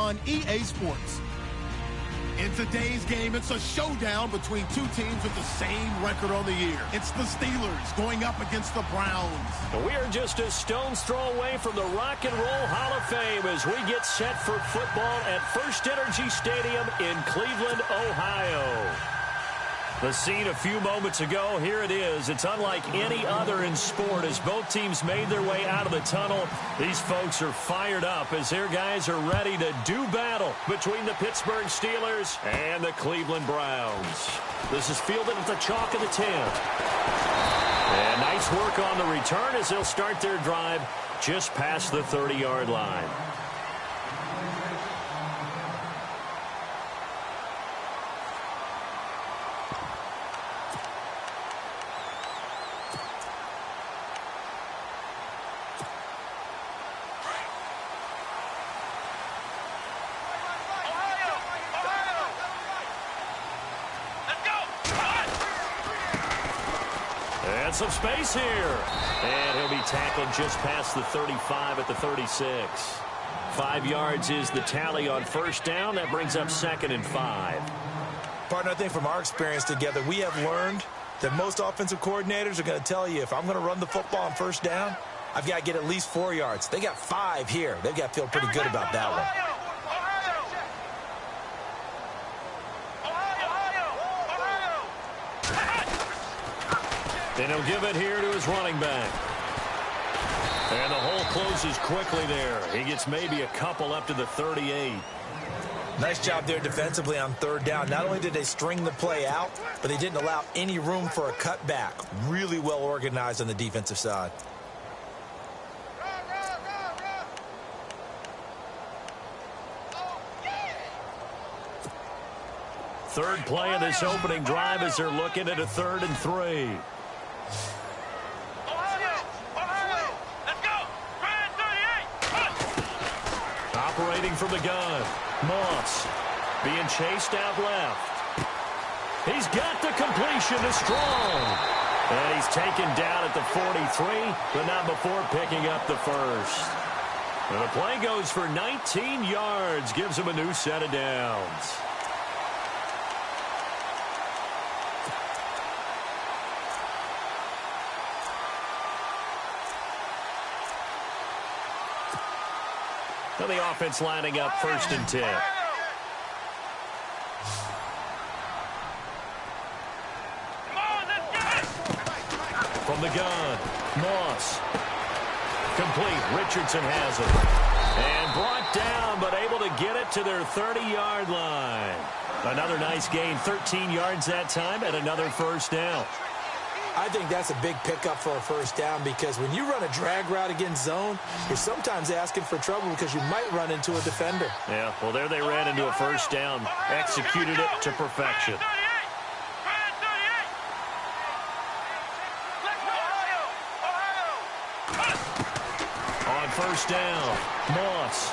on EA Sports. In today's game, it's a showdown between two teams with the same record on the year. It's the Steelers going up against the Browns. We are just a stone's throw away from the Rock and Roll Hall of Fame as we get set for football at First Energy Stadium in Cleveland, Ohio. The scene a few moments ago, here it is. It's unlike any other in sport as both teams made their way out of the tunnel. These folks are fired up as their guys are ready to do battle between the Pittsburgh Steelers and the Cleveland Browns. This is fielded at the chalk of the 10. And nice work on the return as they'll start their drive just past the 30-yard line. Some space here. And he'll be tackled just past the 35 at the 36. 5 yards is the tally on first down. That brings up 2nd and 5. Partner, I think from our experience together, we have learned that most offensive coordinators are going to tell you, if I'm going to run the football on first down, I've got to get at least 4 yards. They got 5 here. They've got to feel pretty good about that one. And he'll give it here to his running back. And the hole closes quickly there. He gets maybe a couple up to the 38. Nice job there defensively on third down. Not only did they string the play out, but they didn't allow any room for a cutback. Really well organized on the defensive side. Third play of this opening drive as they're looking at a 3rd and 3. Operating from the gun. Moss being chased out left. He's got the completion to Strong. And he's taken down at the 43, but not before picking up the first. And the play goes for 19 yards, gives him a new set of downs. And the offense lining up 1st and 10. From the gun, Moss. Complete. Richardson has it. And brought down, but able to get it to their 30-yard line. Another nice gain, 13 yards that time, and another first down. I think that's a big pickup for a first down because when you run a drag route against zone, you're sometimes asking for trouble because you might run into a defender. Yeah, well, there they ran into a first down, executed it to perfection. On first down, Moss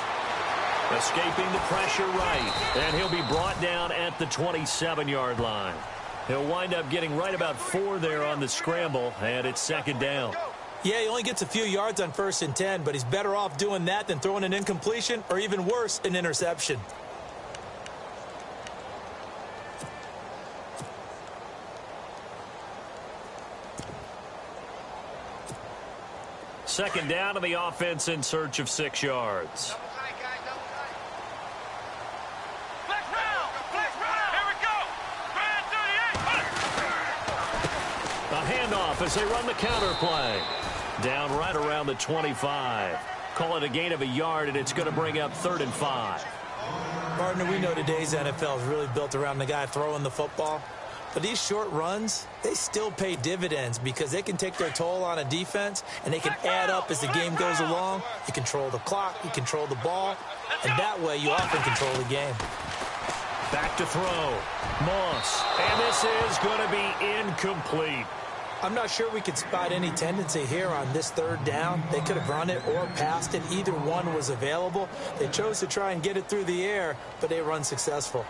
escaping the pressure right, and he'll be brought down at the 27-yard line. He'll wind up getting right about 4 there on the scramble, and it's 2nd down. Yeah, he only gets a few yards on 1st and 10, but he's better off doing that than throwing an incompletion or even worse, an interception. Second down, and the offense in search of 6 yards. As they run the counter play. Down right around the 25. Call it a gain of a yard, and it's going to bring up 3rd and 5. Partner, we know today's NFL is really built around the guy throwing the football. But these short runs, they still pay dividends because they can take their toll on a defense, and they can add up as the game goes along. You control the clock, you control the ball, and that way you often control the game. Back to throw. Moss. And this is going to be incomplete. I'm not sure we could spot any tendency here on this 3rd down. They could have run it or passed it. Either one was available. They chose to try and get it through the air, but they run successful.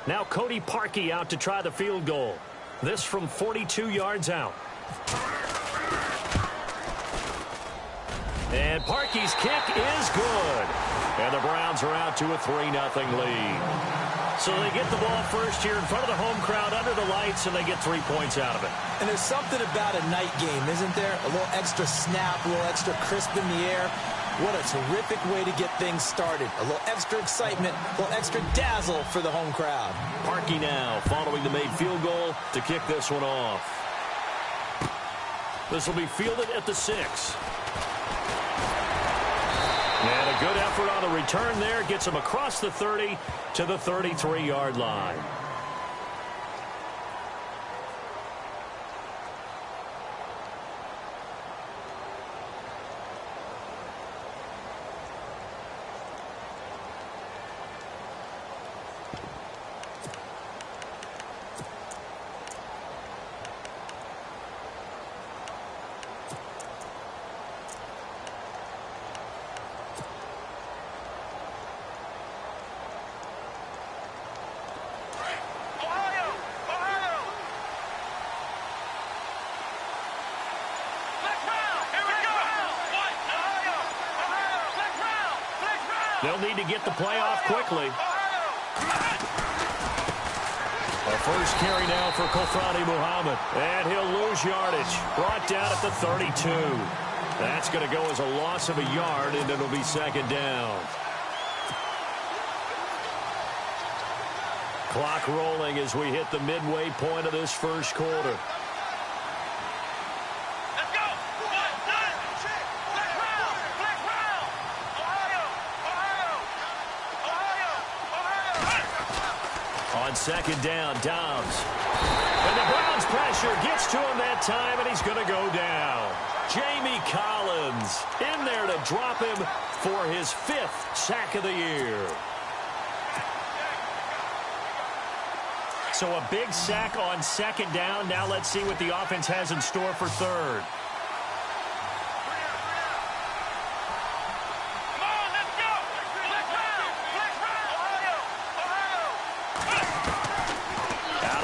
Now Cody Parkey out to try the field goal. This from 42 yards out. And Parkey's kick is good. And the Browns are out to a 3-0 lead. So they get the ball first here in front of the home crowd under the lights, and they get 3 points out of it. And there's something about a night game, isn't there? A little extra snap, a little extra crisp in the air. What a terrific way to get things started. A little extra excitement, a little extra dazzle for the home crowd. Parkey now following the made field goal to kick this one off. This will be fielded at the 6. And a good effort on the return there. Gets him across the 30 to the 33-yard line. They'll need to get the play off quickly. A first carry now for Kofrani Muhammad. And he'll lose yardage. Brought down at the 32. That's going to go as a loss of a yard, and it'll be second down. Clock rolling as we hit the midway point of this first quarter. On second down, Dobbs. And the Browns pressure gets to him that time, and he's going to go down. Jamie Collins in there to drop him for his 5th sack of the year. So a big sack on second down. Now let's see what the offense has in store for third.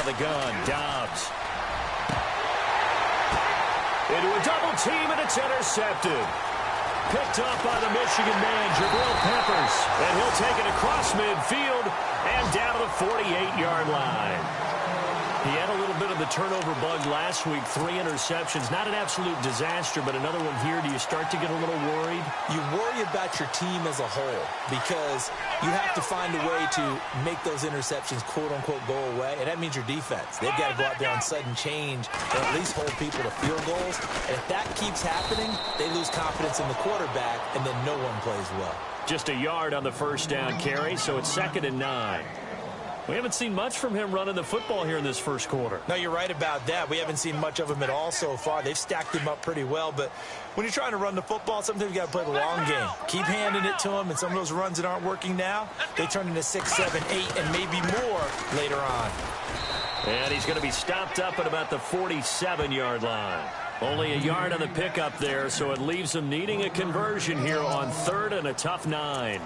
The gun, Dobbs. Into a double team, and it's intercepted. Picked up by the Michigan man, Jabril Peppers. And he'll take it across midfield and down to the 48-yard line. He had a little bit of the turnover bug last week, 3 interceptions. Not an absolute disaster, but another one here. Do you start to get a little worried? You worry about your team as a whole because you have to find a way to make those interceptions, quote-unquote, go away, and that means your defense. They've got to go out there on sudden change or at least hold people to field goals, and if that keeps happening, they lose confidence in the quarterback, and then no one plays well. Just a yard on the first down carry, so it's 2nd and 9. We haven't seen much from him running the football here in this first quarter. No, you're right about that. We haven't seen much of him at all so far. They've stacked him up pretty well, but when you're trying to run the football, sometimes you got to play the long game. Keep handing it to him, and some of those runs that aren't working now, they turn into 6, 7, 8, and maybe more later on. And he's going to be stopped up at about the 47-yard line. Only a yard on the pickup there, so it leaves him needing a conversion here on 3rd and a tough 9.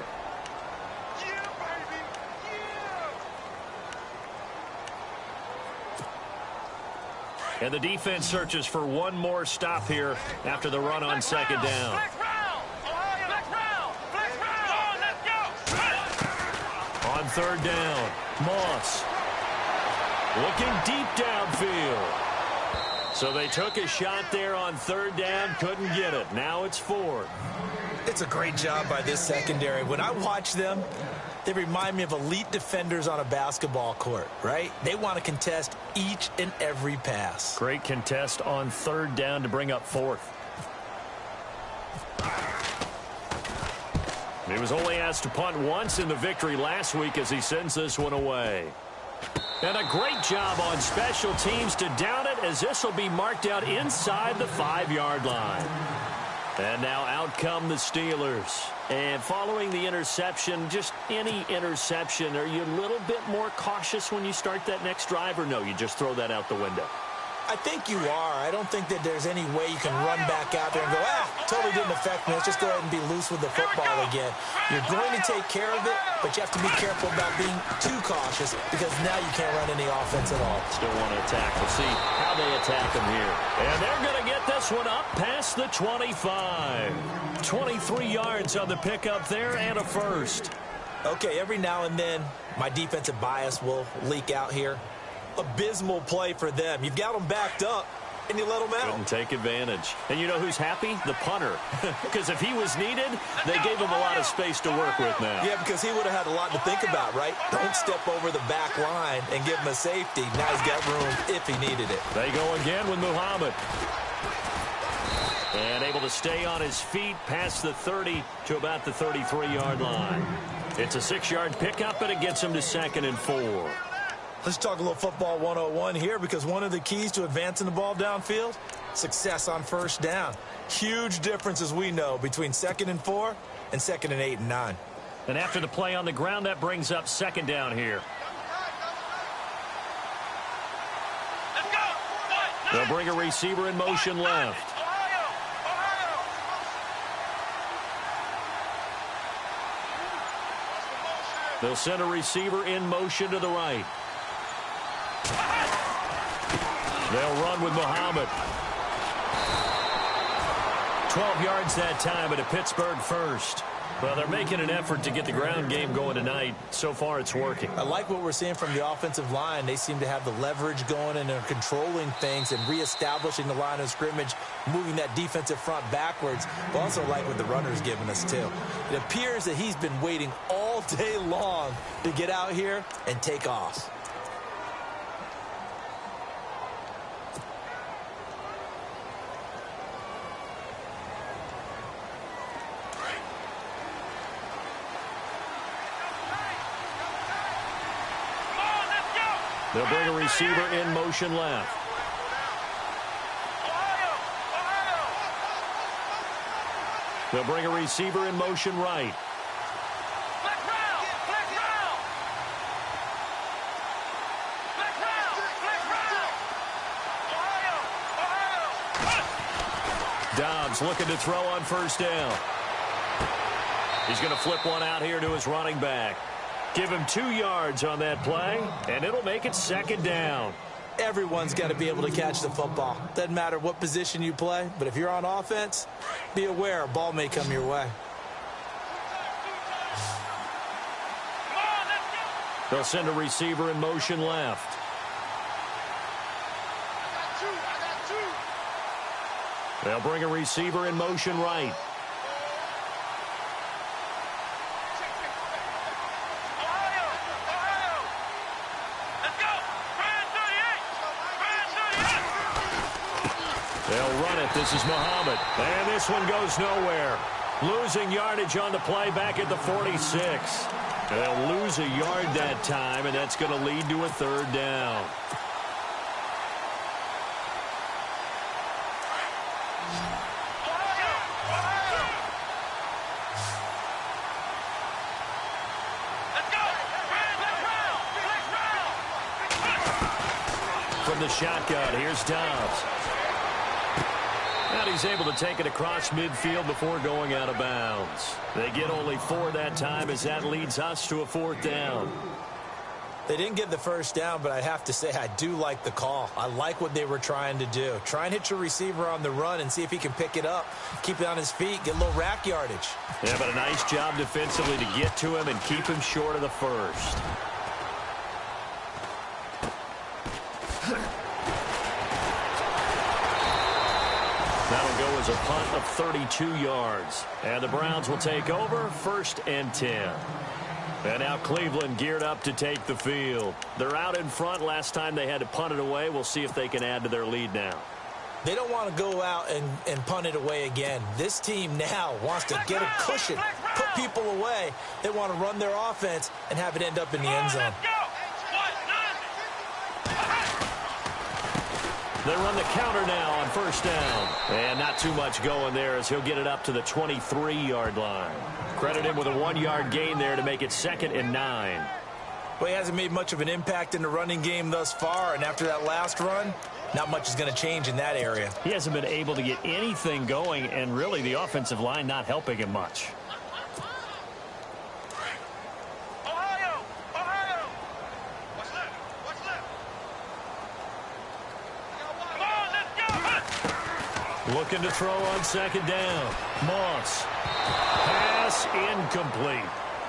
And the defense searches for one more stop here after the run on second down. On 3rd down, Moss looking deep downfield. So they took a shot there on 3rd down, couldn't get it. Now it's 4th. It's a great job by this secondary. When I watch them, they remind me of elite defenders on a basketball court, right? They want to contest each and every pass. Great contest on 3rd down to bring up 4th. He was only asked to punt once in the victory last week as he sends this one away. And a great job on special teams to down it as this will be marked out inside the 5-yard line. And now out come the Steelers. And following the interception, just any interception, are you a little bit more cautious when you start that next drive, or no, you just throw that out the window? I think you are. I don't think that there's any way you can run back out there and go, totally didn't affect me. Let's just go ahead and be loose with the football again. You're going to take care of it, but you have to be careful about being too cautious because now you can't run any offense at all. Still want to attack. We'll see how they attack them here. And they're going to get this one up past the 25. 23 yards on the pickup there and a first. Okay, every now and then my defensive bias will leak out here. Abysmal play for them. You've got them backed up, and you let them out. Couldn't take advantage. And you know who's happy? The punter. Because if he was needed, they gave him a lot of space to work with now. Yeah, because he would have had a lot to think about, right? Don't step over the back line and give him a safety. Now he's got room if he needed it. They go again with Muhammad. And able to stay on his feet past the 30 to about the 33-yard line. It's a 6-yard pickup, and it gets him to 2nd and 4. Let's talk a little football 101 here, because one of the keys to advancing the ball downfield, success on first down. Huge difference, as we know, between 2nd and 4 and 2nd and 8 and 9. And after the play on the ground, that brings up 2nd down here. They'll bring a receiver in motion left. They'll send a receiver in motion to the right. They'll run with Muhammad. 12 yards that time, and a Pittsburgh first. Well, they're making an effort to get the ground game going tonight. So far, it's working. I like what we're seeing from the offensive line. They seem to have the leverage going, and they're controlling things and reestablishing the line of scrimmage, moving that defensive front backwards. But also like what the runner's giving us, too. It appears that he's been waiting all day long to get out here and take off. They'll bring a receiver in motion left. They'll bring a receiver in motion right. Dobbs looking to throw on first down. He's going to flip one out here to his running back. Give him 2 yards on that play, and it'll make it 2nd down. Everyone's got to be able to catch the football. Doesn't matter what position you play, but if you're on offense, be aware a ball may come your way. They'll send a receiver in motion left. They'll bring a receiver in motion right. They'll run it. This is Muhammad. And this one goes nowhere. Losing yardage on the play back at the 46. They'll lose a yard that time, and that's going to lead to a 3rd down. From the shotgun, here's Dobbs. And he's able to take it across midfield before going out of bounds. They get only 4 that time as that leads us to a 4th down. They didn't get the first down, but I have to say I do like the call. I like what they were trying to do. Try and hit your receiver on the run and see if he can pick it up, keep it on his feet, get a little rack yardage. Yeah, but a nice job defensively to get to him and keep him short of the first. That'll go as a punt of 32 yards. And the Browns will take over 1st and 10. And now Cleveland geared up to take the field. They're out in front. Last time they had to punt it away. We'll see if they can add to their lead now. They don't want to go out and punt it away again. This team now wants to get a cushion, put people away. They want to run their offense and have it end up in the end zone. They run the counter now on first down. And not too much going there as he'll get it up to the 23-yard line. Credit him with a 1-yard gain there to make it 2nd and 9. Well, he hasn't made much of an impact in the running game thus far, and after that last run, Not much is going to change in that area. He hasn't been able to get anything going, and really the offensive line not helping him much. Looking to throw on second down. Moss. Pass incomplete.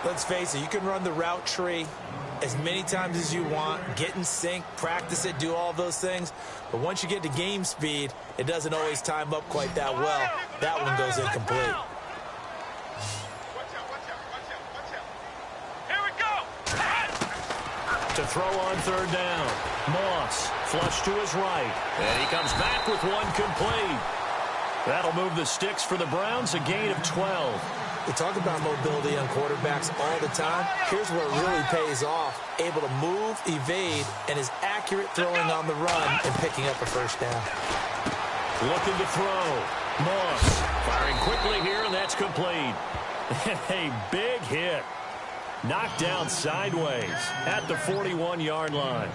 Let's face it, you can run the route tree as many times as you want, get in sync, practice it, do all those things. But once you get to game speed, it doesn't always time up quite that well. That one goes incomplete. Here we go. To throw on third down. Moss flush to his right. And he comes back with one complete. That'll move the sticks for the Browns, a gain of 12. We talk about mobility on quarterbacks all the time. Here's where it really pays off. Able to move, evade, and is accurate throwing on the run and picking up a first down. Looking to throw. Moss firing quickly here, and that's complete. A big hit. Knocked down sideways at the 41-yard line.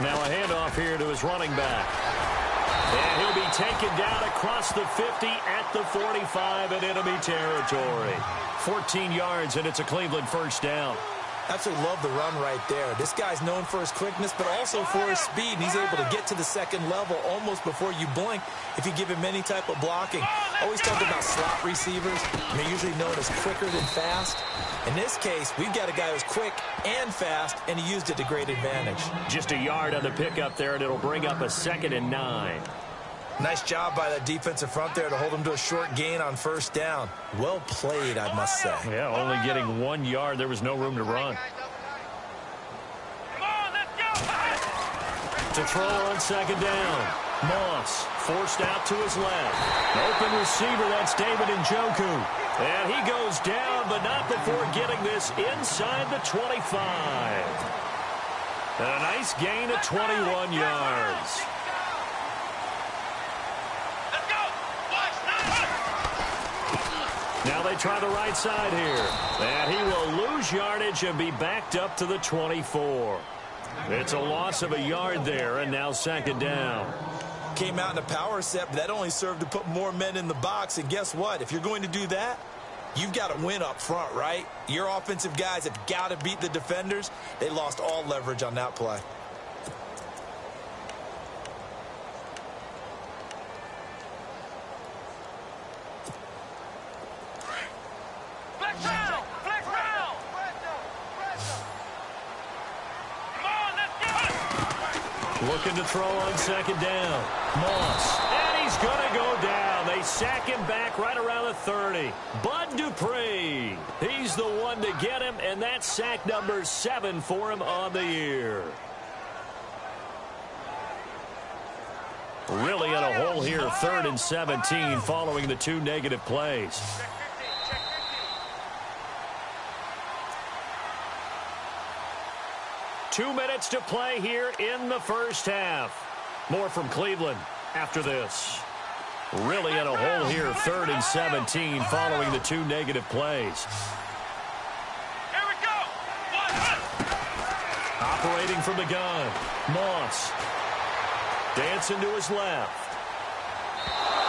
Now a handoff here to his running back. And he'll be taken down across the 50 at the 45 in enemy territory. 14 yards, and it's a Cleveland first down. Absolutely love the run right there. This guy's known for his quickness, but also for his speed. And he's able to get to the second level almost before you blink if you give him any type of blocking. Always talk about slot receivers. They're usually known as quicker than fast. In this case, we've got a guy who's quick and fast, and he used it to great advantage. Just a yard on the pickup there, and it'll bring up a 2nd and 9. Nice job by that defensive front there to hold him to a short gain on first down. Well played, I must say. Yeah, only getting 1 yard. There was no room to run. To throw on second down. Moss forced out to his left. Open receiver, that's David Njoku. And he goes down, but not before getting this inside the 25. And a nice gain of 21 yards. Now they try the right side here. And he will lose yardage and be backed up to the 24. It's a loss of a yard there, and now second down. Came out in a power set, but that only served to put more men in the box. And guess what? If you're going to do that, you've got to win up front, right? Your offensive guys have got to beat the defenders. They lost all leverage on that play. Looking to throw on second down. Moss. And he's going to go down. They sack him back right around the 30. Bud Dupree. He's the one to get him, and that's sack number 7 for him on the year. Really in a hole here, 3rd and 17 following the 2 negative plays. Two minutes to play here in the first half. More from Cleveland after this. Really in a hole here, 3rd and 17 following the 2 negative plays. Here we go. Operating from the gun. Moss. Dancing to his left.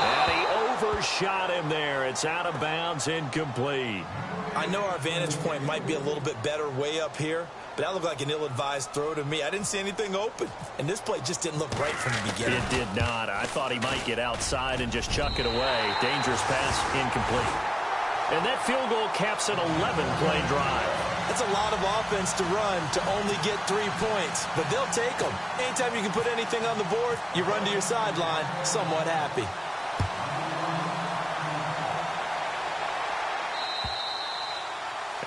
And he overshot him there. It's out of bounds, incomplete. I know our vantage point might be a little bit better way up here, but that looked like an ill-advised throw to me. I didn't see anything open, and this play just didn't look right from the beginning. It did not. I thought he might get outside and just chuck it away. Dangerous pass, incomplete. And that field goal caps an 11-play drive. That's a lot of offense to run to only get 3 points, but they'll take them. Anytime you can put anything on the board, you run to your sideline somewhat happy.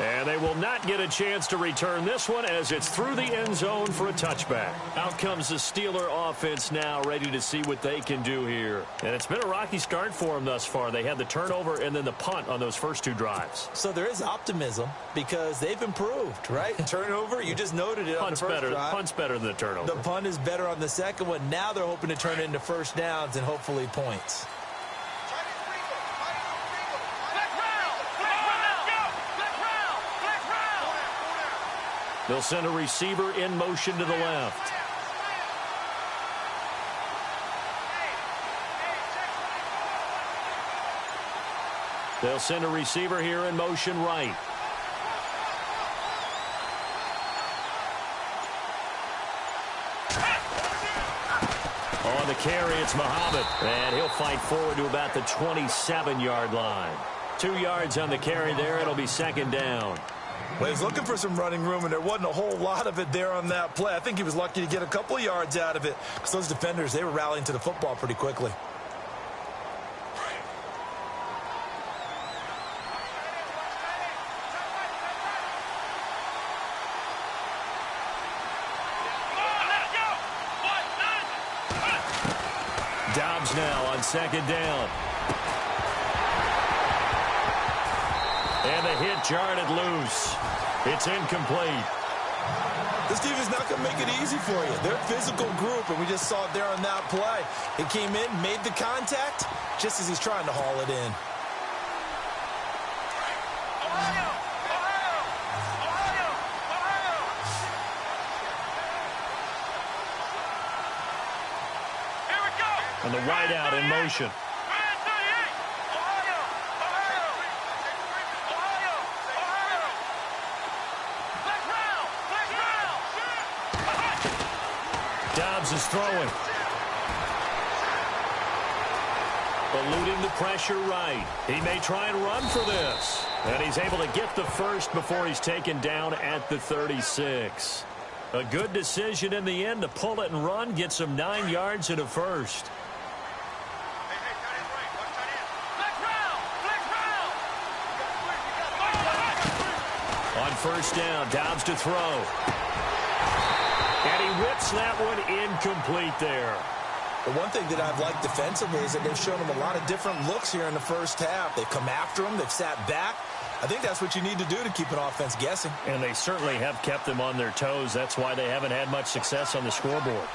And they will not get a chance to return this one as it's through the end zone for a touchback. Out comes the Steeler offense now, ready to see what they can do here. And it's been a rocky start for them thus far. They had the turnover and then the punt on those first two drives. So there is optimism because they've improved, right? Turnover, you just noted it on the first drive. Punt's better than the turnover. The punt is better on the second one. Now they're hoping to turn it into first downs and hopefully points. They'll send a receiver in motion to the left. They'll send a receiver here in motion right. On the carry, it's Muhammad. And he'll fight forward to about the 27-yard line. 2 yards on the carry there. It'll be second down. Well, he's looking for some running room, and there wasn't a whole lot of it there on that play. I think he was lucky to get a couple of yards out of it because those defenders, they were rallying to the football pretty quickly. Dobbs now on second down. And the hit jarred it loose. It's incomplete. This team is not going to make it easy for you. They're a physical group, and we just saw it there on that play. It came in, made the contact, just as he's trying to haul it in. Here we go. And the wideout in motion. Dobbs is throwing. Eluding the pressure right. He may try and run for this. And he's able to get the first before he's taken down at the 36. A good decision in the end to pull it and run. Gets him 9 yards and a first. On first down, Dobbs to throw. And he whips that one incomplete there. The one thing that I've liked defensively is that they've shown him a lot of different looks here in the first half. They've come after him. They've sat back. I think that's what you need to do to keep an offense guessing. And they certainly have kept them on their toes. That's why they haven't had much success on the scoreboard.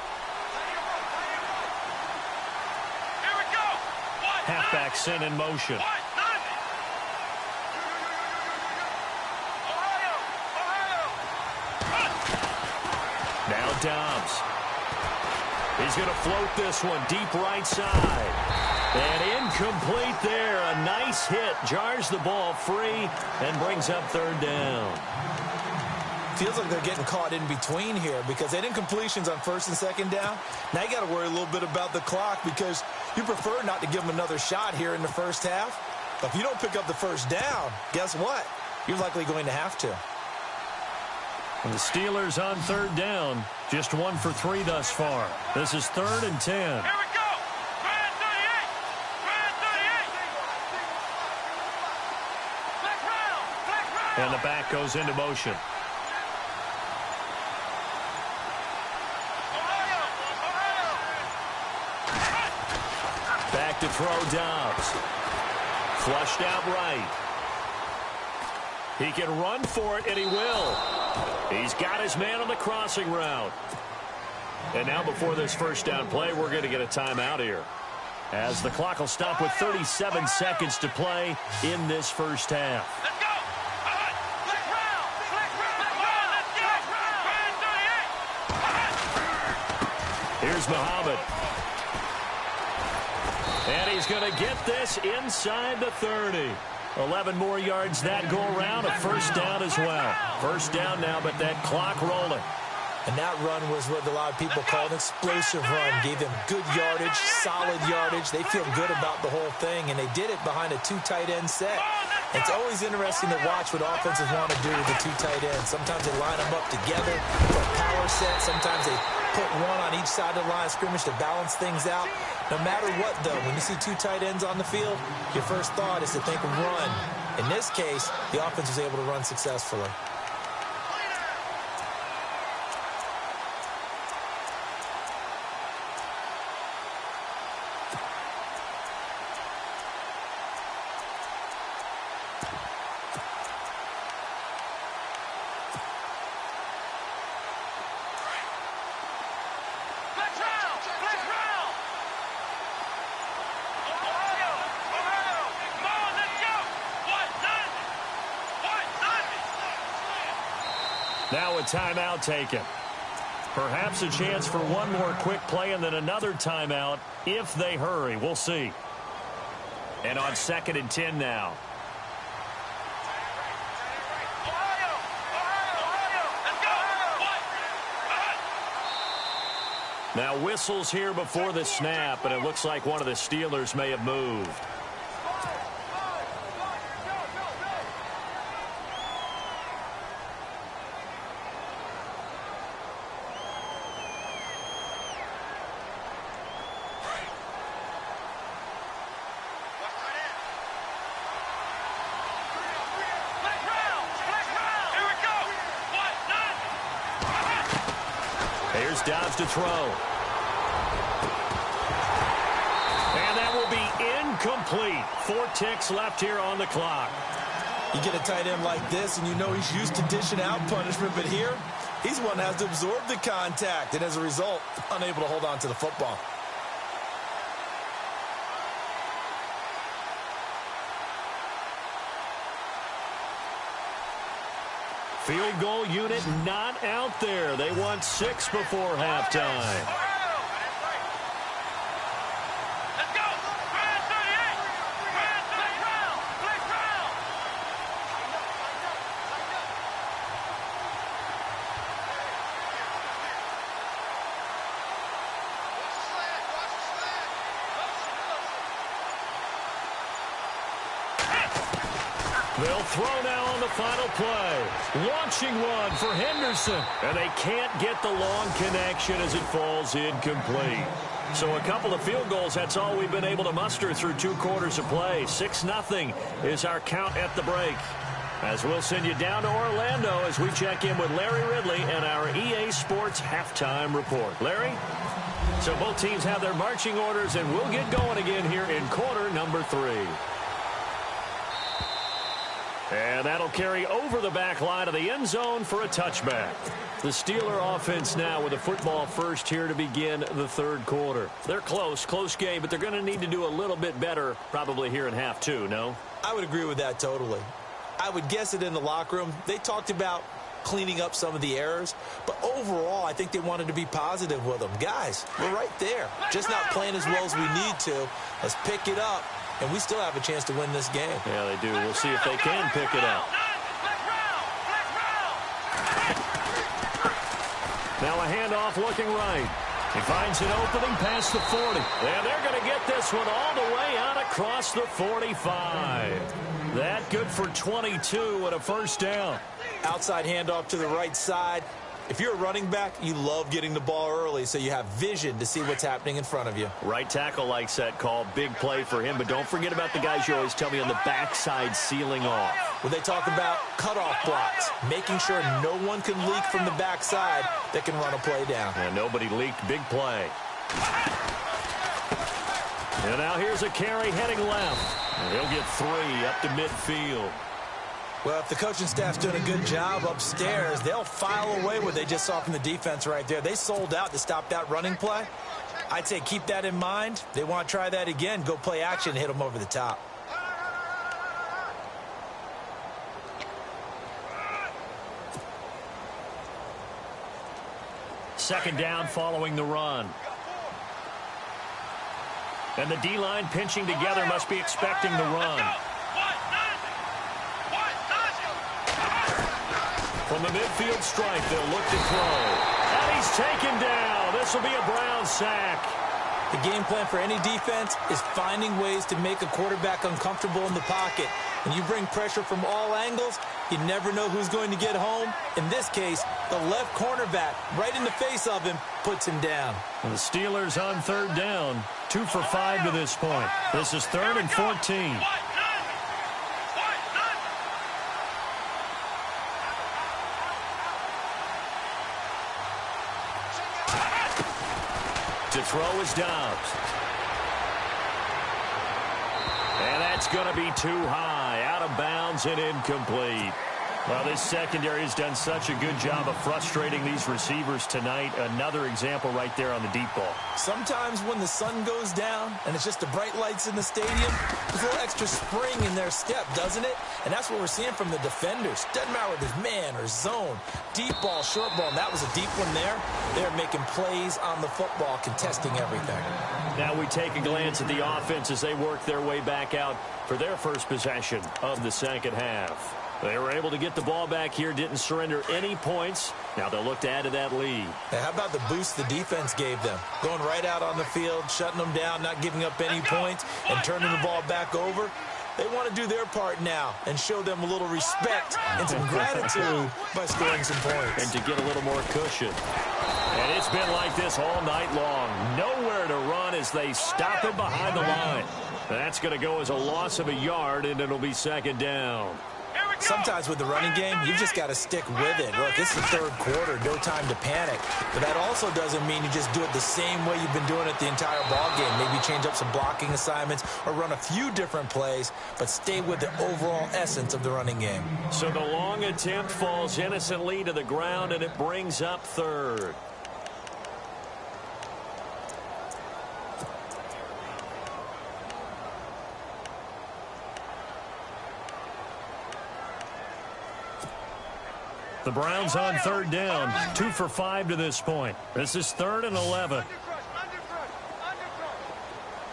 Here we go. Halfback sent in motion. Now Dobbs. He's going to float this one deep right side. And incomplete there. A nice hit. Jars the ball free and brings up third down. Feels like they're getting caught in between here because they didn't completions on first and second down. Now you got to worry a little bit about the clock because you prefer not to give them another shot here in the first half. But if you don't pick up the first down, guess what? You're likely going to have to. And the Steelers on third down. Just 1 for 3 thus far. This is 3rd and 10. Here we go. Brand 38. Brand 38. Black round. And the back goes into motion. Back to throw Dobbs. Flushed out right. He can run for it, and he will. He's got his man on the crossing route. And now before this first down play, we're going to get a timeout here, as the clock will stop with 37 seconds to play in this first half. Let's go. Black round. Let's go. Brand 38. Here's Muhammad. And he's going to get this inside the 30. 11 more yards that go around. A first down as well. First down now, but that clock rolling. And that run was what a lot of people call an explosive run. Gave them good yardage, solid yardage. They feel good about the whole thing, and they did it behind a 2 tight end set. It's always interesting to watch what offenses want to do with the 2 tight ends. Sometimes they line them up together for a power set. Sometimes they put one on each side of the line of scrimmage to balance things out. No matter what, though, when you see 2 tight ends on the field, your first thought is to think run. In this case, the offense was able to run successfully. Now a timeout taken. Perhaps a chance for one more quick play and then another timeout if they hurry. We'll see. And on 2nd and 10 now. Now whistles here before the snap, and it looks like one of the Steelers may have moved. Here's Dobbs to throw. And that will be incomplete. 4 ticks left here on the clock. You get a tight end like this, and you know he's used to dishing out punishment, but here, he's one that has to absorb the contact, and as a result, unable to hold on to the football. Field goal unit not out there. They want 6 before halftime. They'll throw now on the final play. Launching one for Henderson. And they can't get the long connection as it falls incomplete. So a couple of field goals, that's all we've been able to muster through 2 quarters of play. 6-0 is our count at the break. As we'll send you down to Orlando as we check in with Larry Ridley and our EA Sports halftime report. Larry? So both teams have their marching orders, and we'll get going again here in quarter number 3. And that'll carry over the back line of the end zone for a touchback. The Steeler offense now with a football first here to begin the 3rd quarter. They're close game, but they're going to need to do a little bit better probably here in half 2, no? I would agree with that totally. I would guess it in the locker room. They talked about cleaning up some of the errors, but overall I think they wanted to be positive with them. Guys, we're right there. Just not playing as well as we need to. Let's pick it up. And we still have a chance to win this game. Yeah, they do. We'll see if they can pick it up. Now a handoff looking right. He finds an opening past the 40. And they're going to get this one all the way out across the 45. That good for 22 and a first down. Outside handoff to the right side. If you're a running back, you love getting the ball early so you have vision to see what's happening in front of you. Right tackle likes that call. Big play for him, but don't forget about the guys you always tell me on the backside sealing off. Well, they talk about cutoff blocks, making sure no one can leak from the backside that can run a play down. And nobody leaked. Big play. And now here's a carry heading left. And he'll get 3 up to midfield. Well, if the coaching staff's doing a good job upstairs, they'll file away what they just saw from the defense right there. They sold out to stop that running play. I'd say keep that in mind. They want to try that again. Go play action and hit them over the top. Second down following the run. And the D-line pinching together must be expecting the run. From the midfield stripe, they'll look to throw. And he's taken down. This will be a Brown sack. The game plan for any defense is finding ways to make a quarterback uncomfortable in the pocket. When you bring pressure from all angles, you never know who's going to get home. In this case, the left cornerback, right in the face of him, puts him down. And the Steelers on 3rd down. 2 for 5 to this point. This is 3rd and 14. To throw is Dobbs. And that's going to be too high, out of bounds and incomplete. Well, this secondary has done such a good job of frustrating these receivers tonight. Another example right there on the deep ball. Sometimes when the sun goes down and it's just the bright lights in the stadium, there's a little extra spring in their step, doesn't it? And that's what we're seeing from the defenders. Doesn't matter whether it's man or zone, deep ball, short ball, and that was a deep one there. They're making plays on the football, contesting everything. Now we take a glance at the offense as they work their way back out for their first possession of the second half. They were able to get the ball back here, didn't surrender any points. Now they'll look to add to that lead. Now, how about the boost the defense gave them? Going right out on the field, shutting them down, not giving up any points, and turning the ball back over. They want to do their part now and show them a little respect and some gratitude by scoring some points. And to get a little more cushion. And it's been like this all night long. Nowhere to run as they stop it behind the line. That's going to go as a loss of a yard, and it'll be second down. Sometimes with the running game, you've just got to stick with it. Look, it's the third quarter, no time to panic. But that also doesn't mean you just do it the same way you've been doing it the entire ball game. Maybe change up some blocking assignments or run a few different plays, but stay with the overall essence of the running game. So the long attempt falls innocently to the ground, and it brings up third. The Browns on third down, 2 for 5 to this point. This is 3rd and 11.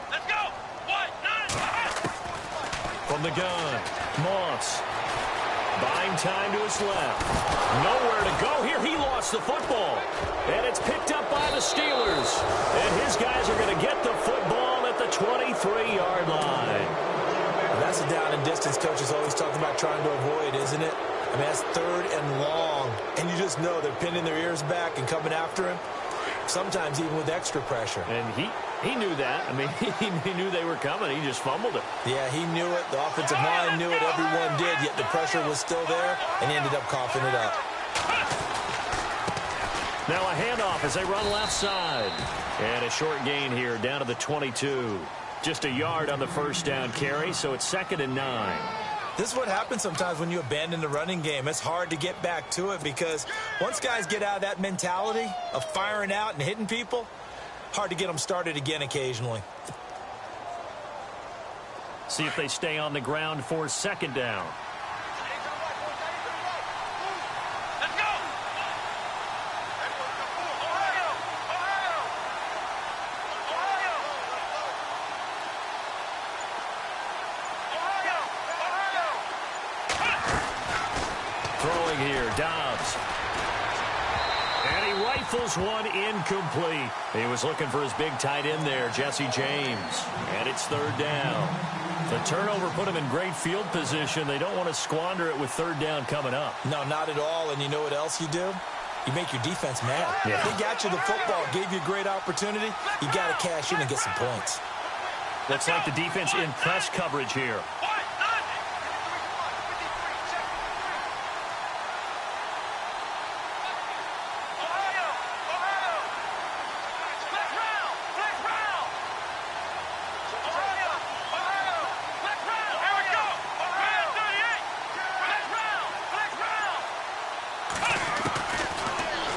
Let's go. From the gun, Moss. Buying time to his left. Nowhere to go here. He lost the football. And it's picked up by the Steelers. And his guys are going to get the football at the 23-yard line. Well, that's a down and distance coaches always talk about trying to avoid, isn't it? I mean, that's 3rd and long, and you just know they're pinning their ears back and coming after him, sometimes even with extra pressure. And he knew that. I mean, he knew they were coming. He just fumbled it. Yeah, he knew it. The offensive line knew it. Everyone did, yet the pressure was still there, and he ended up coughing it up. Now a handoff as they run left side. And a short gain here down to the 22. Just a yard on the first down carry, so it's 2nd and 9. This is what happens sometimes when you abandon the running game. It's hard to get back to it because once guys get out of that mentality of firing out and hitting people, hard to get them started again occasionally. See if they stay on the ground for 2nd down. Let's go. Throwing here, Dobbs. And he rifles one incomplete. He was looking for his big tight end there, Jesse James. And it's 3rd down. The turnover put him in great field position. They don't want to squander it with 3rd down coming up. No, not at all. And you know what else you do? You make your defense mad. Yeah. They got you the football, gave you a great opportunity. You got to cash in and get some points. Looks like the defense in press coverage here.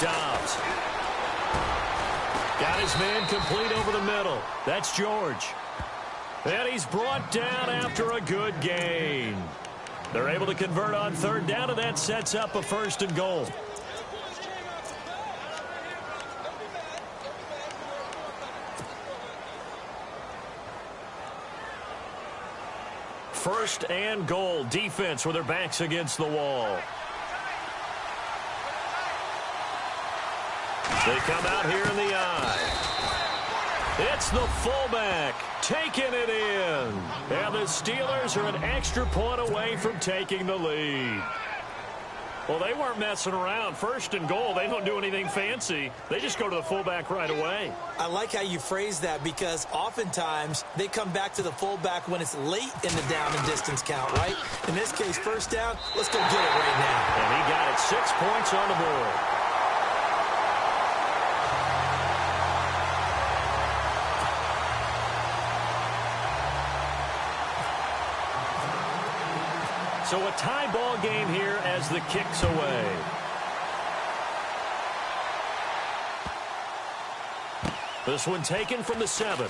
Dobbs. Got his man complete over the middle. That's George. And he's brought down after a good gain. They're able to convert on 3rd down, and that sets up a 1st and goal. First and goal. Defense with their backs against the wall. They come out here in the eye. It's the fullback taking it in. And the Steelers are an extra point away from taking the lead. Well, they weren't messing around. 1st and goal, they don't do anything fancy. They just go to the fullback right away. I like how you phrase that because oftentimes they come back to the fullback when it's late in the down and distance count, right? In this case, 1st down, let's go get it right now. And he got it. 6 points on the board. So a tie ball game here as the kick's away. This one taken from the 7.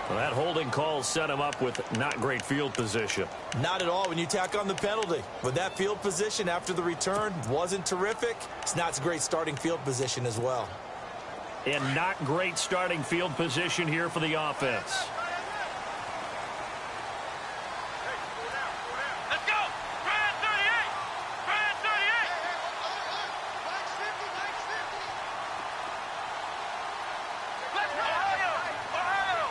Well, that holding call set him up with not great field position. Not at all when you tack on the penalty. With that field position after the return wasn't terrific. It's not a great starting field position as well. And not great starting field position here for the offense. Let's go! Brad 38! Brad 38! Let's go! Ohio!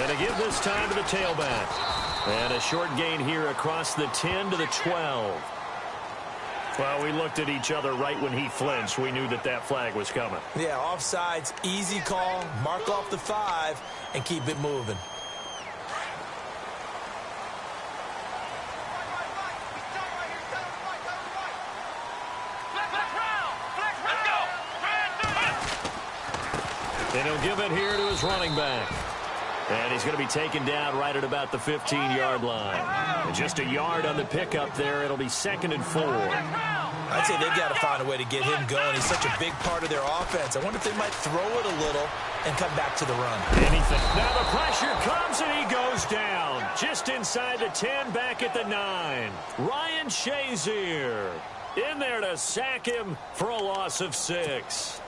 And to give this time to the tailback. And a short gain here across the 10 to the 12. Well, we looked at each other right when he flinched. We knew that that flag was coming. Yeah, offsides, easy call, mark off the 5, and keep it moving. And he'll give it here to his running back. And he's going to be taken down right at about the 15-yard line. And just a yard on the pickup there. It'll be 2nd and 4. I'd say they've got to find a way to get him going. He's such a big part of their offense. I wonder if they might throw it a little and come back to the run. Anything. Now the pressure comes and he goes down. Just inside the 10, back at the 9. Ryan Shazier in there to sack him for a loss of 6.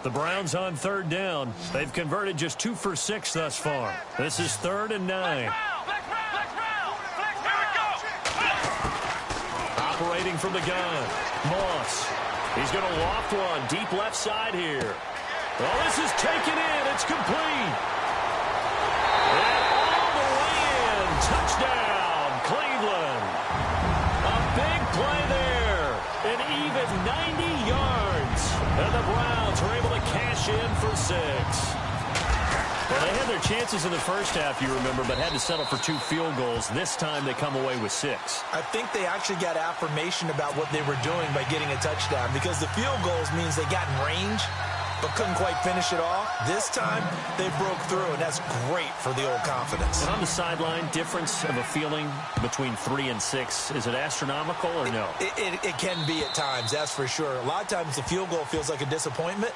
The Browns on 3rd down. They've converted just 2 for 6 thus far. This is 3rd and 9. Operating from the gun. Moss. He's going to loft one deep left side here. Well, this is taken in. It's complete. And all the way in. Touchdown, Cleveland. A big play there. An even 90 yards. And the Browns are able to cash in for 6. Well, they had their chances in the first half, you remember, but had to settle for 2 field goals. This time they come away with 6. I think they actually got affirmation about what they were doing by getting a touchdown, because the field goals means they got in range but couldn't quite finish it off. This time they broke through, and that's great for the old confidence. And on the sideline, difference of a feeling between 3 and 6, is it astronomical or no? It can be at times, that's for sure. A lot of times the field goal feels like a disappointment.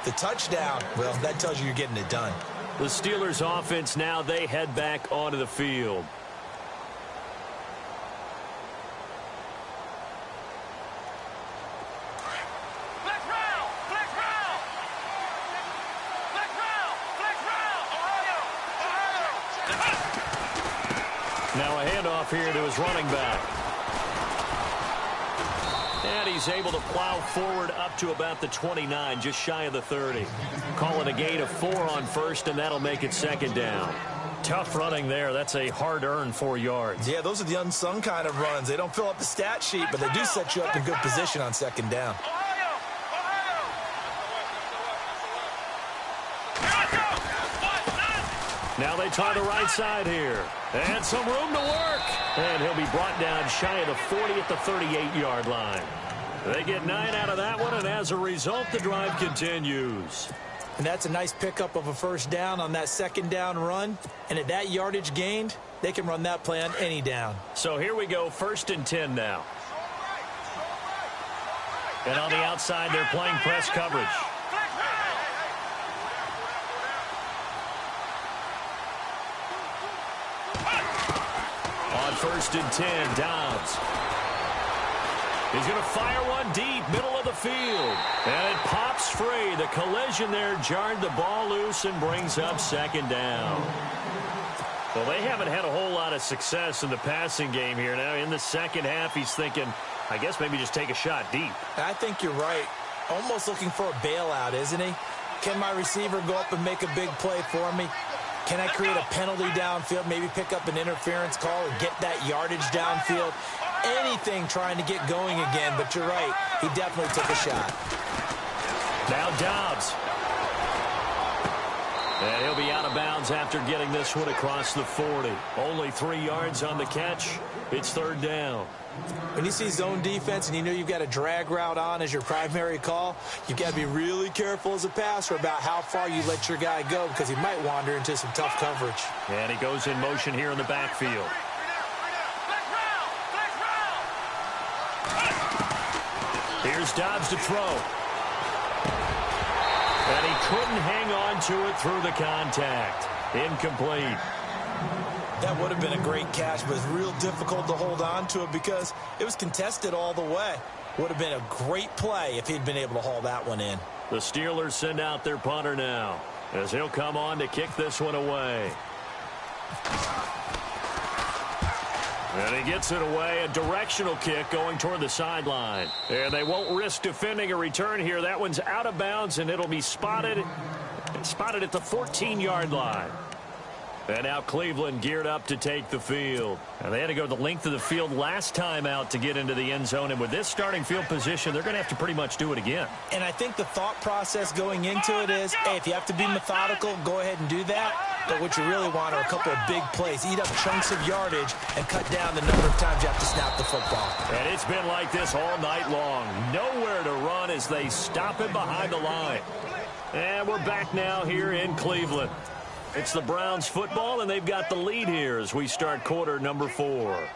The touchdown, well, that tells you you're getting it done. The Steelers offense now, they head back onto the field. Now a handoff here to his running back. And he's able to plow forward up to about the 29, just shy of the 30. Call it a gain of 4 on 1st, and that'll make it 2nd down. Tough running there. That's a hard-earned 4 yards. Yeah, those are the unsung kind of runs. They don't fill up the stat sheet, but they do set you up in good position on 2nd down. Now they try the right side here. And some room to work. And he'll be brought down shy of the 40 at the 38-yard line. They get 9 out of that one, and as a result, the drive continues. And that's a nice pickup of a 1st down on that 2nd down run. And at that yardage gained, they can run that play on any down. So here we go, 1st and 10 now. And on the outside, they're playing press coverage. On 1st and 10, Dobbs. He's going to fire one deep, middle of the field. And it pops free. The collision there jarred the ball loose and brings up 2nd down. Well, they haven't had a whole lot of success in the passing game here. Now, in the second half, he's thinking, I guess maybe just take a shot deep. I think you're right. Almost looking for a bailout, isn't he? Can my receiver go up and make a big play for me? Can I create a penalty downfield, maybe pick up an interference call or get that yardage downfield? anything trying to get going again, but you're right. He definitely took a shot. Now Dobbs. And he'll be out of bounds after getting this one across the 40. Only 3 yards on the catch. It's third down. When you see zone defense and you know you've got a drag route on as your primary call, you've got to be really careful as a passer about how far you let your guy go because he might wander into some tough coverage. And he goes in motion here in the backfield. Here's Dobbs to throw. And he couldn't hang on to it through the contact. Incomplete. That would have been a great catch, but it's real difficult to hold on to it because it was contested all the way. Would have been a great play if he'd been able to haul that one in. The Steelers send out their punter now as he'll come on to kick this one away. And he gets it away, a directional kick going toward the sideline. And they won't risk defending a return here. That one's out of bounds, and it'll be spotted at the 14-yard line. And now Cleveland geared up to take the field. And they had to go the length of the field last time out to get into the end zone. And with this starting field position, they're going to have to pretty much do it again. And I think the thought process going into it is, hey, if you have to be methodical, go ahead and do that. But what you really want are a couple of big plays. Eat up chunks of yardage and cut down the number of times you have to snap the football. And it's been like this all night long. Nowhere to run as they stop him behind the line. And we're back now here in Cleveland. It's the Browns football, and they've got the lead here as we start quarter number 4.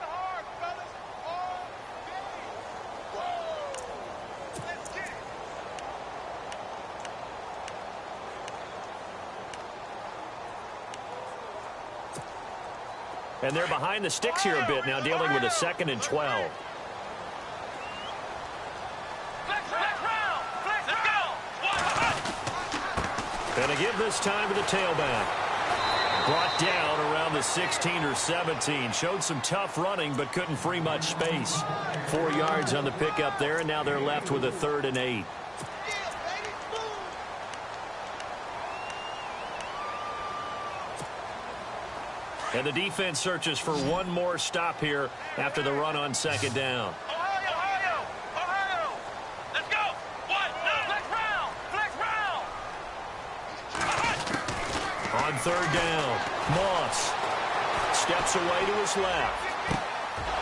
And they're behind the sticks here a bit now, dealing with a 2nd and 12. And a give this time to the tailback. Brought down around the 16 or 17. Showed some tough running, but couldn't free much space. 4 yards on the pickup there, and now they're left with a 3rd and 8. And the defense searches for one more stop here after the run on 2nd down. On 3rd down, Moss steps away to his left.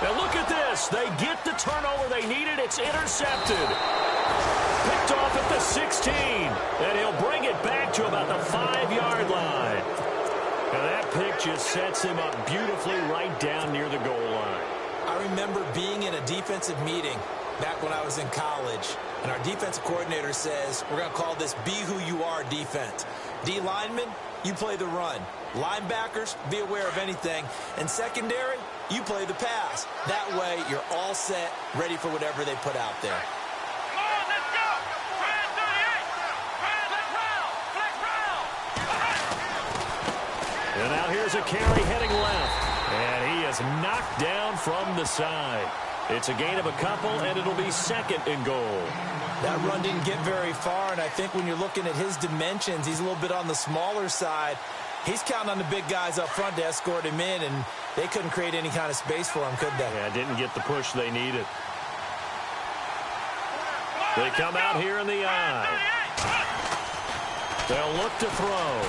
Now look at this. They get the turnover they needed. It's intercepted. Picked off at the 16. And he'll bring it back to about the 5-yard line. And that pick just sets him up beautifully right down near the goal line. I remember being in a defensive meeting back when I was in college, and our defensive coordinator says, we're going to call this Be Who You Are defense. D linemen, you play the run. Linebackers, be aware of anything. And secondary, you play the pass. That way, you're all set, ready for whatever they put out there. And now here's a carry heading left. And he is knocked down from the side. It's a gain of a couple, and it'll be 2nd and goal. That run didn't get very far, and I think when you're looking at his dimensions, he's a little bit on the smaller side. He's counting on the big guys up front to escort him in, and they couldn't create any kind of space for him, could they? Yeah, didn't get the push they needed. They come out here in the eye. They'll look to throw.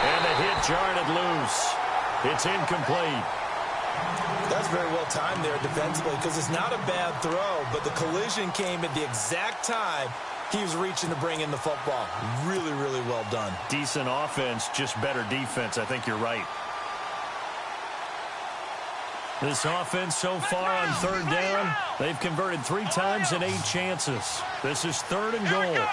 And the hit jarred it loose. It's incomplete. That's very well timed there defensively because it's not a bad throw, but the collision came at the exact time he was reaching to bring in the football. Really, really well done. Decent offense, just better defense. I think you're right. This offense so far on 3rd down, they've converted 3 times in 8 chances. This is 3rd and goal.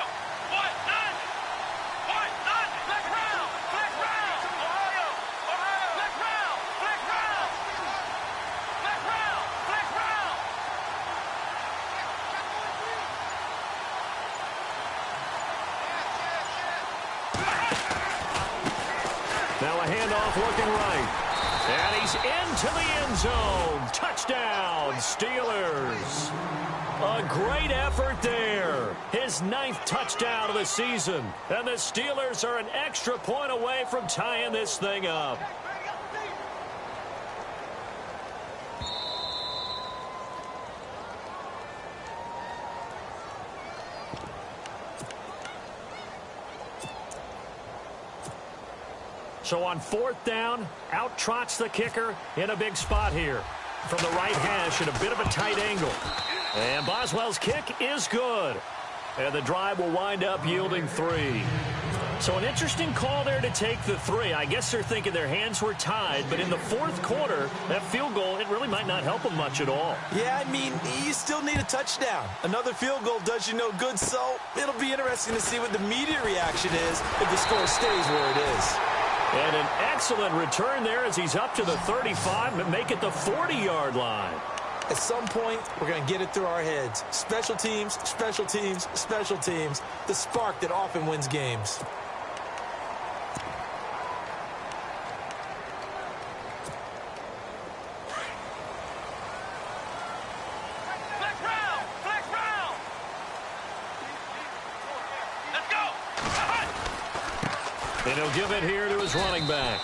Now a handoff looking right. And he's into the end zone. Touchdown, Steelers. A great effort there. His 9th touchdown of the season. And the Steelers are an extra point away from tying this thing up. So on 4th down, out trots the kicker in a big spot here. From the right hash at a bit of a tight angle. And Boswell's kick is good. And the drive will wind up yielding 3. So an interesting call there to take the 3. I guess they're thinking their hands were tied, but in the 4th quarter, that field goal, it really might not help them much at all. Yeah, I mean, you still need a touchdown. Another field goal does you no good, so it'll be interesting to see what the media reaction is if the score stays where it is. And an excellent return there as he's up to the 35 and make it the 40-yard line. At some point, we're going to get it through our heads. Special teams, special teams, special teams. The spark that often wins games. And he'll give it here to his running back.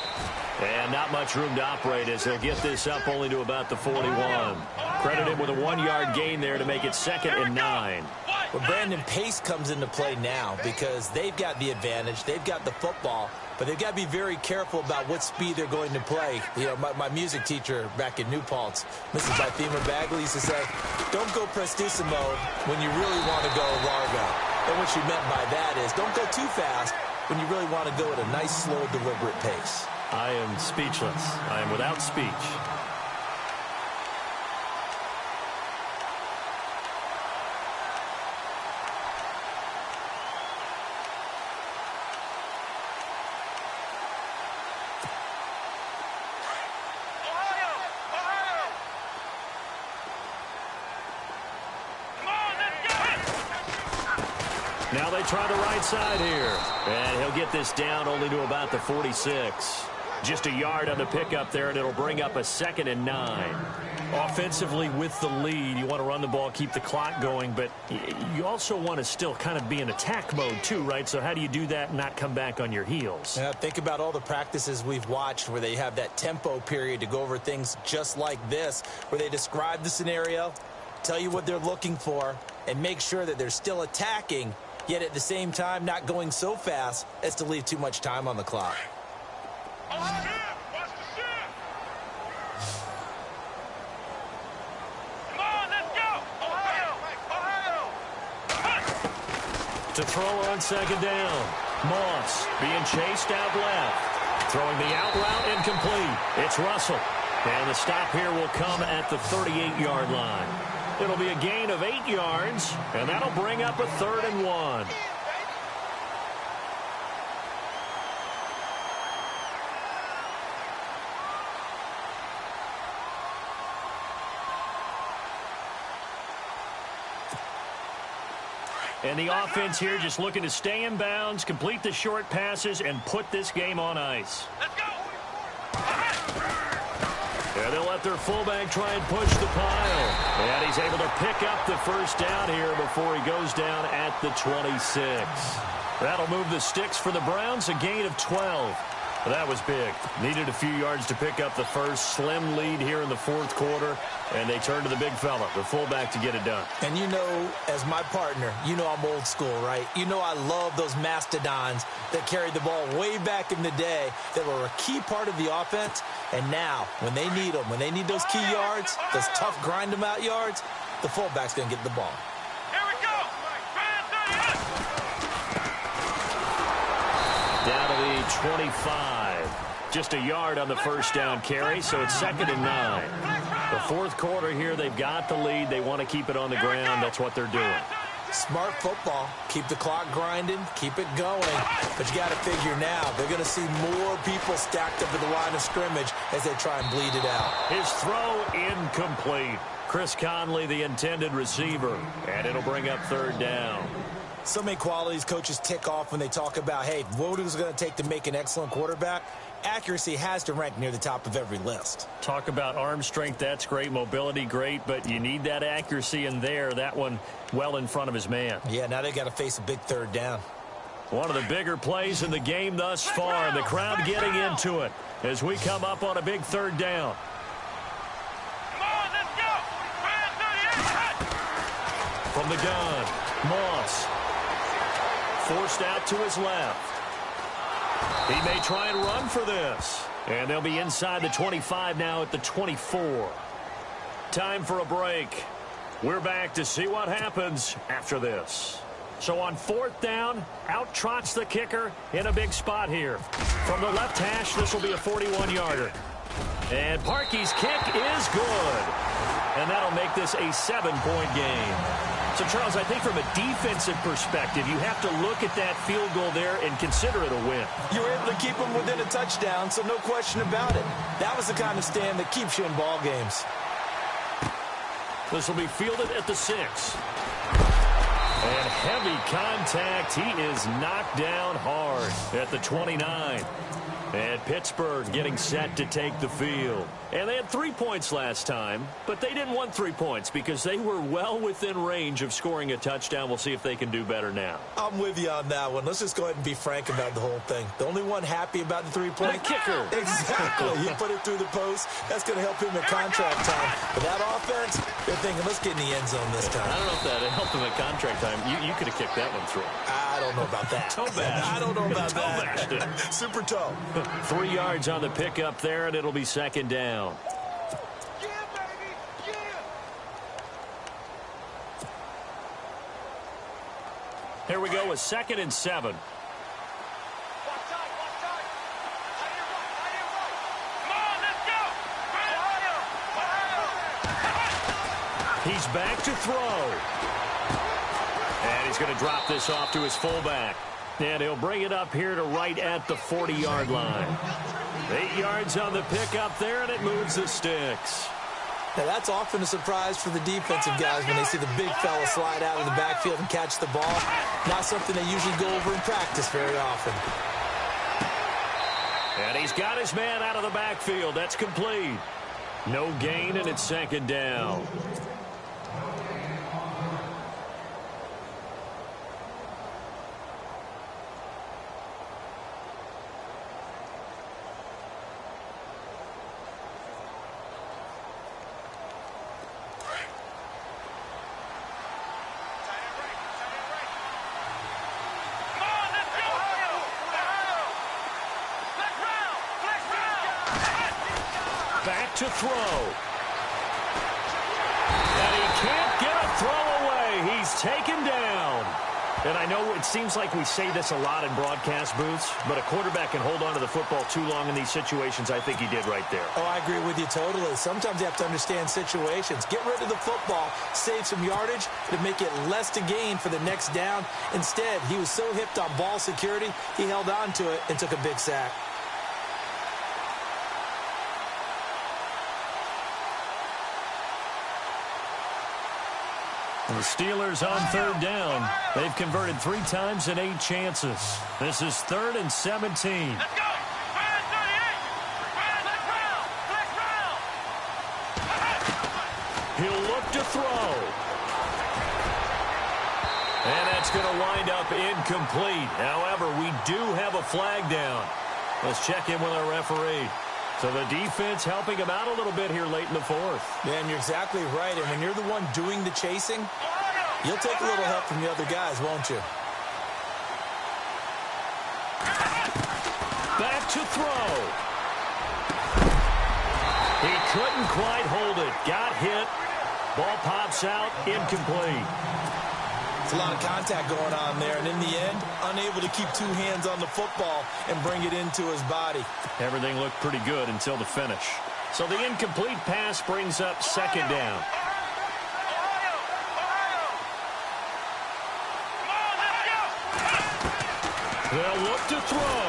And not much room to operate as he'll get this up only to about the 41. Credit him with a 1-yard gain there to make it 2nd and 9. Well, Brandon, pace comes into play now because they've got the advantage. They've got the football, but they've got to be very careful about what speed they're going to play. You know, my music teacher back in New Paltz, Mrs. Bythemer Bagley, used to say, don't go prestissimo when you really want to go largo. And what she meant by that is don't go too fast when you really want to go at a nice, slow, deliberate pace. I am speechless. I am without speech. Now they try the right side here. And he'll get this down only to about the 46. Just a yard on the pickup there, and it'll bring up a 2nd and 9. Offensively with the lead, you want to run the ball, keep the clock going, but you also want to still kind of be in attack mode too, right? So how do you do that and not come back on your heels? Yeah, think about all the practices we've watched where they have that tempo period to go over things just like this, where they describe the scenario, tell you what they're looking for, and make sure that they're still attacking, yet at the same time not going so fast as to leave too much time on the clock. To throw on 2nd down. Moss being chased out left. Throwing the out route incomplete. It's Russell. And the stop here will come at the 38-yard line. It'll be a gain of 8 yards, and that'll bring up a 3rd and 1. And the offense here just looking to stay in bounds, complete the short passes, and put this game on ice. Let's go. And they'll let their fullback try and push the pile. And he's able to pick up the 1st down here before he goes down at the 26. That'll move the sticks for the Browns, a gain of 12. That was big. Needed a few yards to pick up the first. Slim lead here in the 4th quarter. And they turn to the big fella, the fullback, to get it done. And you know, as my partner, you know I'm old school, right? You know I love those mastodons that carried the ball way back in the day that were a key part of the offense. And now, when they need them, when they need those key yards, those tough grind-them-out yards, the fullback's going to get the ball. Here we go. Down to the 25. Just a yard on the 1st down carry, so it's 2nd and 9. The 4th quarter here, they've got the lead. They want to keep it on the ground. That's what they're doing. Smart football. Keep the clock grinding. Keep it going. But you got to figure now, they're going to see more people stacked up at the line of scrimmage as they try and bleed it out. His throw incomplete. Chris Conley, the intended receiver. And it'll bring up 3rd down. So many qualities coaches tick off when they talk about, hey, what is it going to take to make an excellent quarterback? Accuracy has to rank near the top of every list. Talk about arm strength, that's great. Mobility, great. But you need that accuracy in there. That one well in front of his man. Yeah, now they got to face a big 3rd down. One of the bigger plays in the game thus far. And the crowd getting into it as we come up on a big 3rd down. Come on, let's go. From the gun, Moss. Forced out to his left. He may try and run for this. And they'll be inside the 25 now at the 24. Time for a break. We're back to see what happens after this. So on 4th down, out trots the kicker in a big spot here. From the left hash, this will be a 41-yarder. And Parkey's kick is good. And that'll make this a 7-point game. So, Charles, I think from a defensive perspective, you have to look at that field goal there and consider it a win. You were able to keep them within a touchdown, so no question about it. That was the kind of stand that keeps you in ball games. This will be fielded at the 6. And heavy contact. He is knocked down hard at the 29. And Pittsburgh getting set to take the field. And they had 3 points last time, but they didn't want 3 points because they were well within range of scoring a touchdown. We'll see if they can do better now. I'm with you on that one. Let's just go ahead and be frank about the whole thing. The only one happy about the 3-point kicker. Exactly. He put it through the post. That's going to help him at contract time. But that offense, they're thinking, let's get in the end zone this time. I don't know if that helped him at contract time. You could have kicked that one through. I don't know about that. Toe bash. I don't know about Toe bashed it. Super toe. 3 yards on the pickup there, and it'll be 2nd down. Here we go with 2nd and 7. He's back to throw. And he's going to drop this off to his fullback. And he'll bring it up here to right at the 40-yard line. 8 yards on the pickup there, and it moves the sticks. Now, that's often a surprise for the defensive guys when they see the big fella slide out of the backfield and catch the ball. Not something they usually go over in practice very often. And he's got his man out of the backfield. That's complete. No gain, and it's 2nd down. Back to throw. And he can't get a throw away. He's taken down. And I know it seems like we say this a lot in broadcast booths, but a quarterback can hold on to the football too long in these situations. I think he did right there. Oh, I agree with you totally. Sometimes you have to understand situations. Get rid of the football, save some yardage to make it less to gain for the next down. Instead, he was so hipped on ball security, he held on to it and took a big sack. The Steelers on 3rd down. They've converted 3 times in 8 chances. This is 3rd and 17. Let's go! Fire 38! Fire, let's round! He'll look to throw. And that's going to wind up incomplete. However, we do have a flag down. Let's check in with our referee. So the defense helping him out a little bit here late in the 4th. Yeah, and you're exactly right. And when you're the one doing the chasing, you'll take a little help from the other guys, won't you? Back to throw. He couldn't quite hold it. Got hit. Ball pops out. Incomplete. It's a lot of contact going on there, and in the end, unable to keep 2 hands on the football and bring it into his body. Everything looked pretty good until the finish. So the incomplete pass brings up 2nd down. They'll look to throw,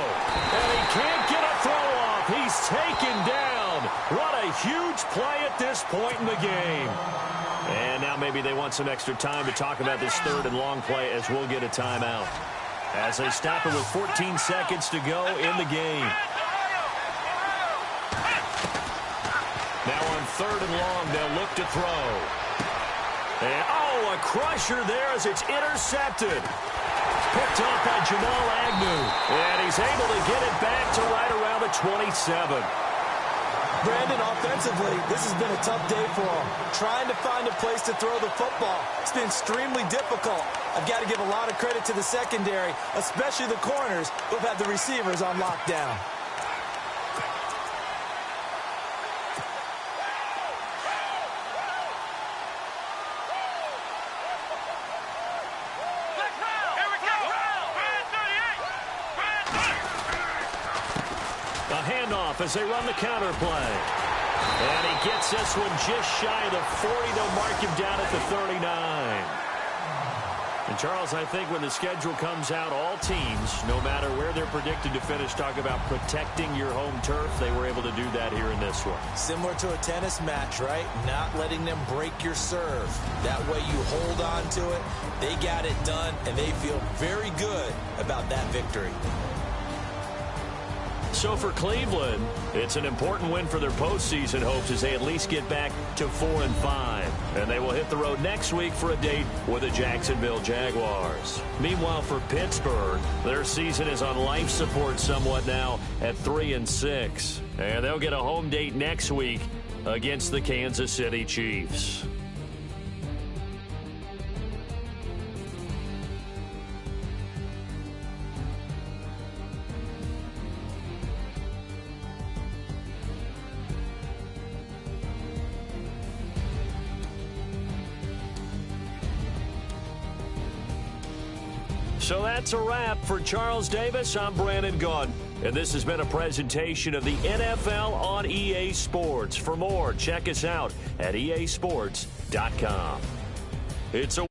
and he can't get a throw off. He's taken down. What a huge play at this point in the game. And now maybe they want some extra time to talk about this 3rd and long play as we'll get a timeout. As they stop it with 14 seconds to go in the game. Now on 3rd and long, they'll look to throw. And, a crusher there as it's intercepted. Picked up by Jamal Agnew. And he's able to get it back to right around the 27. Brandon, offensively, this has been a tough day for them. Trying to find a place to throw the football. It's been extremely difficult. I've got to give a lot of credit to the secondary, especially the corners who've had the receivers on lockdown. As they run the counter play. And he gets this one just shy of the 40. They'll mark him down at the 39. And, Charles, I think when the schedule comes out, all teams, no matter where they're predicted to finish, talk about protecting your home turf. They were able to do that here in this one. Similar to a tennis match, right? Not letting them break your serve. That way you hold on to it. They got it done, and they feel very good about that victory. So for Cleveland, it's an important win for their postseason hopes as they at least get back to 4-5. And they will hit the road next week for a date with the Jacksonville Jaguars. Meanwhile, for Pittsburgh, their season is on life support somewhat now at 3-6. And they'll get a home date next week against the Kansas City Chiefs. So that's a wrap. For Charles Davis, I'm Brandon Gaudin. And this has been a presentation of the NFL on EA Sports. For more, check us out at easports.com. It's a